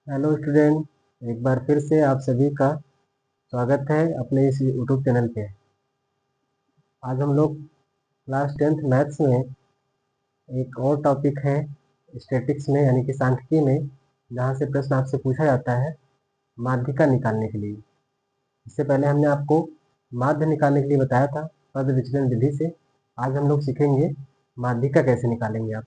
Hello student, एक बार फिर से आप सभी का स्वागत है अपने इस यूट्यूब चैनल पे। आज हम लोग क्लास 10th मैथ्स में एक और टॉपिक है स्टैटिक्स में यानी कि सांख्यिकी में, जहाँ से प्रश्न आपसे पूछा जाता है माध्यिका निकालने के लिए। इससे पहले हमने आपको माध्य निकालने के लिए बताया था पद विचलन विधि से। आज हम लोग सीखेंगे माध्यिका कैसे निकालेंगे आप।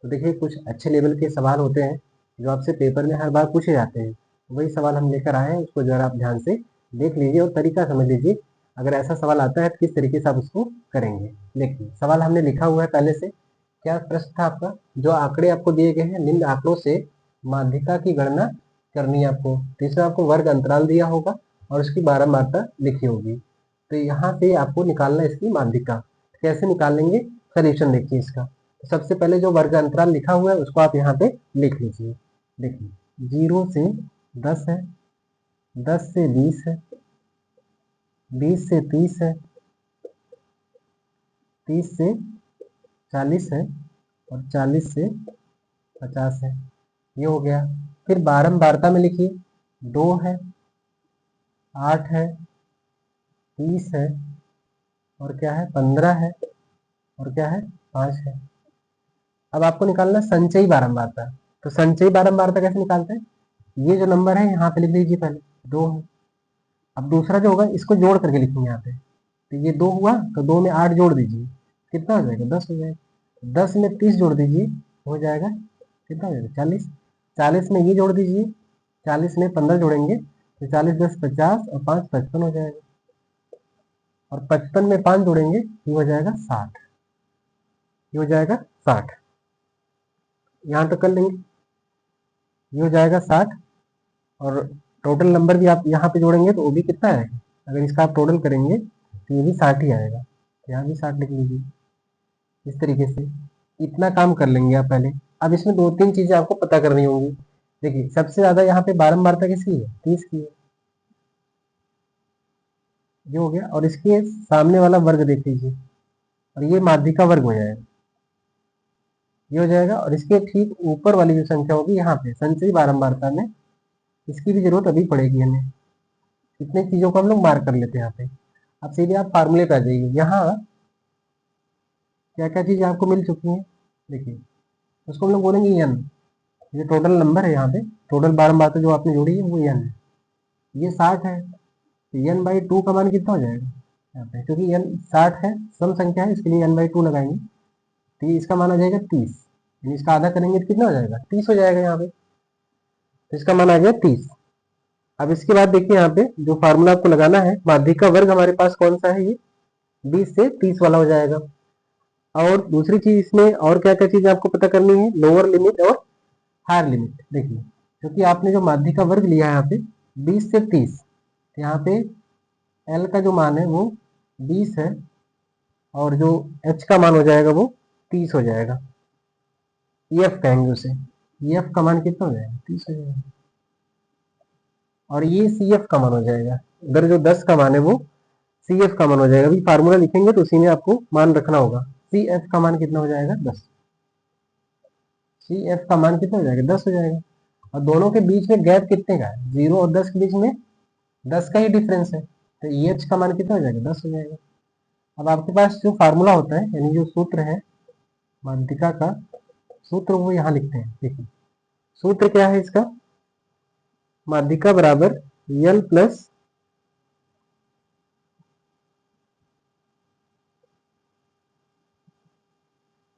तो देखिए, कुछ अच्छे लेवल के सवाल होते हैं जो आपसे पेपर में हर बार पूछे जाते हैं। वही सवाल हम लेकर आए हैं, उसको जरा आप ध्यान से देख लीजिए और तरीका समझ लीजिए। अगर ऐसा सवाल आता है तो किस तरीके से आप उसको करेंगे। देखिए, सवाल हमने लिखा हुआ है पहले से। क्या प्रश्न था आपका? जो आंकड़े आपको दिए गए हैं, निम्न आंकड़ों से माध्यिका की गणना करनी है आपको। तीसरा, आपको वर्ग अंतराल दिया होगा और उसकी बारंबारता लिखी होगी। तो यहाँ से आपको निकालना इसकी माध्यिका। कैसे निकालेंगे? सॉल्यूशन देखिए इसका। तो सबसे पहले जो वर्ग अंतराल लिखा हुआ है उसको आप यहाँ पे लिख लीजिए। देखिए, 0 से 10 है, 10 से 20 है, 20 से 30 है, 30 से 40 है और 40 से 50 है। ये हो गया। फिर बारंबारता में लिखिए, 2 है, 8 है, 30 है और क्या है, 15 है और क्या है, 5 है। अब आपको निकालना है संचयी बारंबारता। तो संचयी बारंबारता कैसे निकालते हैं? ये जो नंबर है यहाँ पे लिख लीजिए, पहले 2 है। अब दूसरा जो होगा इसको जोड़ करके लिखेंगे यहाँ पे। तो ये 2 हुआ, तो 2 में 8 जोड़ दीजिए, कितना हो जाएगा, 10 हो जाएगा। 10 में 30 जोड़ दीजिए, हो जाएगा, कितना हो जाएगा, 40। 40 में ये जोड़ दीजिए, 40 में 15 जोड़ेंगे तो 40 10 50 और 5 55 हो जाएगा। और 55 में 5 जोड़ेंगे ये हो जाएगा 60। ये हो जाएगा 60। यहाँ तक कर लेंगे, ये हो जाएगा 60। और टोटल नंबर भी आप यहाँ पे जोड़ेंगे तो वो भी कितना आएगा, अगर इसका आप टोटल करेंगे तो ये भी 60 ही आएगा। यहाँ भी 60 लिख लीजिए। इस तरीके से इतना काम कर लेंगे आप पहले। अब इसमें 2-3 चीजें आपको पता करनी होंगी। देखिए, सबसे ज्यादा यहाँ पे बारंबारता किसकी है, 30 की है। ये हो गया। और इसके सामने वाला वर्ग देख लीजिए और ये माध्यिका वर्ग हो जाएगा। ये हो जाएगा। और इसके ठीक ऊपर वाली जो संख्या होगी यहाँ पे संचयी बारंबारता में, इसकी भी जरूरत अभी पड़ेगी हमें। इतने चीजों को हम लोग मार्क कर लेते हैं यहाँ पे। अब सीधे आप फार्मूले पे आ जाइए। यहाँ क्या क्या चीजें आपको मिल चुकी हैं, देखिए उसको हम लोग बोलेंगे एन। ये टोटल नंबर है, यहाँ पे टोटल बारंबारता जो आपने जोड़ी है वो एन है। ये 60 है तो एन बाई 2 का मान कितना हो जाएगा यहाँ पे, क्योंकि एन 60 है, सम संख्या है, इसके लिए एन बाई 2 लगाएंगे। तो ये इसका मान आ जाएगा 30। यानी इसका आधा करेंगे तो कितना हो जाएगा, 30 हो जाएगा यहाँ पे। तो इसका मान आ गया 30। अब इसके बाद देखिए यहाँ पे जो फार्मूला आपको लगाना है, माध्यिका वर्ग हमारे पास कौन सा है, ये 20 से 30 वाला हो जाएगा। और दूसरी चीज इसमें और क्या क्या चीज आपको पता करनी है, लोअर लिमिट और हायर लिमिट। देखिए, क्योंकि आपने जो माध्यिका वर्ग लिया है यहाँ पे 20 से 30, तो यहाँ पे एल का जो मान है वो 20 है और जो एच का मान हो जाएगा वो 30 हो जाएगा। एफ कहेंगे उसे। एफ का मान कितना हो जाएगा, 30 हो जाएगा। और ये सी एफ का मान हो जाएगा। अगर जो 10 का मान है वो सी एफ का मान हो जाएगा। अभी फार्मूला लिखेंगे तो उसी में आपको मान रखना होगा। सी एफ का मान कितना हो जाएगा, 10। सी एफ का मान कितना हो जाएगा, 10 हो जाएगा। और दोनों के बीच में गैप कितने का है, 0 और 10 के बीच में 10 का ही डिफरेंस है। तो ई एच का मान कितना हो जाएगा, 10 हो जाएगा। अब आपके पास जो फार्मूला होता है यानी जो सूत्र है माध्यिका का, सूत्र वो यहाँ लिखते हैं। देखिए, सूत्र क्या है इसका, माध्यिका बराबर यल प्लस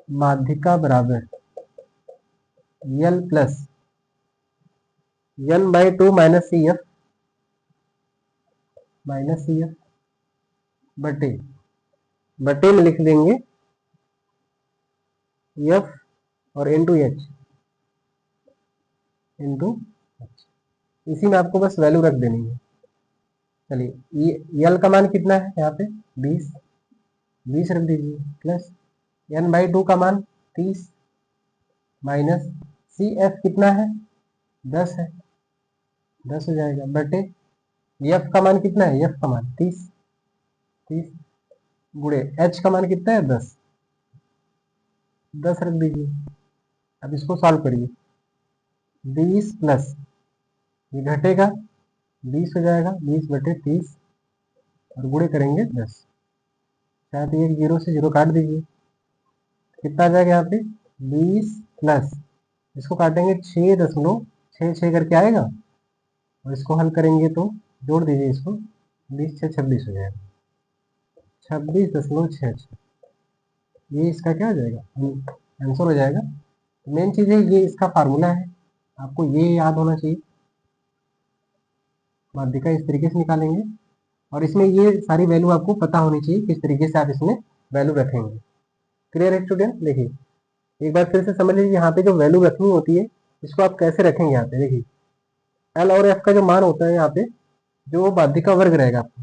माध्यिका बराबर L plus N by 2 minus C F बटे बटे में लिख देंगे एफ और इंटू एच, इंटू इसी में आपको बस वैल्यू रख देनी है। चलिए, यल का मान कितना है यहाँ पे, 20, 20 रख दीजिए, प्लस एन बाई 2 का मान 30, माइनस सी एफ कितना है, 10 है, 10 हो जाएगा, बटे एफ का मान कितना है, एफ का मान 30, 30 गुणे एच का मान कितना है, 10, 10 रख दीजिए। अब इसको सॉल्व करिए। 20 प्लस ये घटेगा 20 हो जाएगा, 20/30 और गुणे करेंगे 10। शायद ये 0 से 0 काट दीजिए, कितना आ जाएगा यहाँ पे 20 प्लस इसको काटेंगे 6.66 करके आएगा, और इसको हल करेंगे तो जोड़ दीजिए इसको, 20 से 26 हो जाएगा, 26.66। ये इसका क्या हो जाएगा, आंसर हो जाएगा। मेन चीज़ है ये इसका फार्मूला है, आपको ये याद होना चाहिए। माध्यिका इस तरीके से निकालेंगे, और इसमें ये सारी वैल्यू आपको पता होनी चाहिए किस तरीके से आप इसमें वैल्यू रखेंगे। क्लियर है स्टूडेंट? देखिए एक बार फिर से समझ लीजिए, यहाँ पे जो वैल्यू रखनी होती है इसको आप कैसे रखेंगे। यहाँ पे देखिए एल और एफ का जो मान होता है यहाँ पे, जो बाध्यिका वर्ग रहेगा आपको,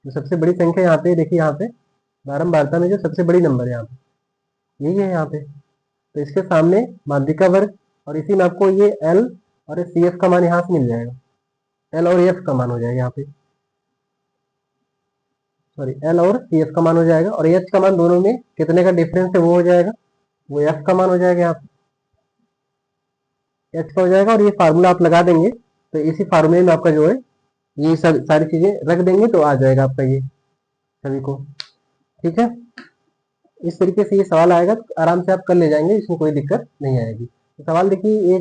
जो सबसे बड़ी संख्या यहाँ पे देखिए, यहाँ पे बारंबारता में जो सबसे बड़ी नंबर है यहाँ पे यही है यहाँ पे, तो इसके सामने माध्यिका वर्ग, और इसी में आपको ये एल और सी एफ का मान यहाँ से मिल जाएगा, एल और एफ का मान हो जाएगा यहाँ पे, सॉरी एल और सी एफ का मान हो जाएगा, और एच का मान दोनों में कितने का डिफरेंस है वो हो जाएगा, वो एफ का मान हो जाएगा यहाँ पे, एच का हो जाएगा, और ये फार्मूला आप लगा देंगे तो इसी फार्मूले में आपका जो है ये सब सारी चीजें रख देंगे तो आ जाएगा आपका ये सभी को। ठीक है, इस तरीके से ये सवाल आएगा तो आराम से आप कर ले जाएंगे, इसमें कोई दिक्कत नहीं आएगी। तो सवाल देखिए ये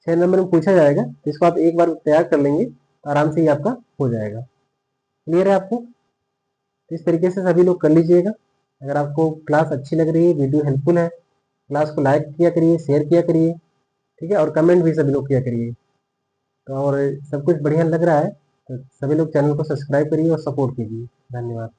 6 नंबर में पूछा जाएगा, तो इसको आप एक बार तैयार कर लेंगे तो आराम से ये आपका हो जाएगा। क्लियर है आपको? तो इस तरीके से सभी लोग कर लीजिएगा। अगर आपको क्लास अच्छी लग रही है, वीडियो हेल्पफुल है, क्लास को लाइक किया करिए, शेयर किया करिए, ठीक है, और कमेंट भी सभी लोग किया करिए। तो और सब कुछ बढ़िया लग रहा है तो सभी लोग चैनल को सब्सक्राइब करिए और सपोर्ट कीजिए। धन्यवाद।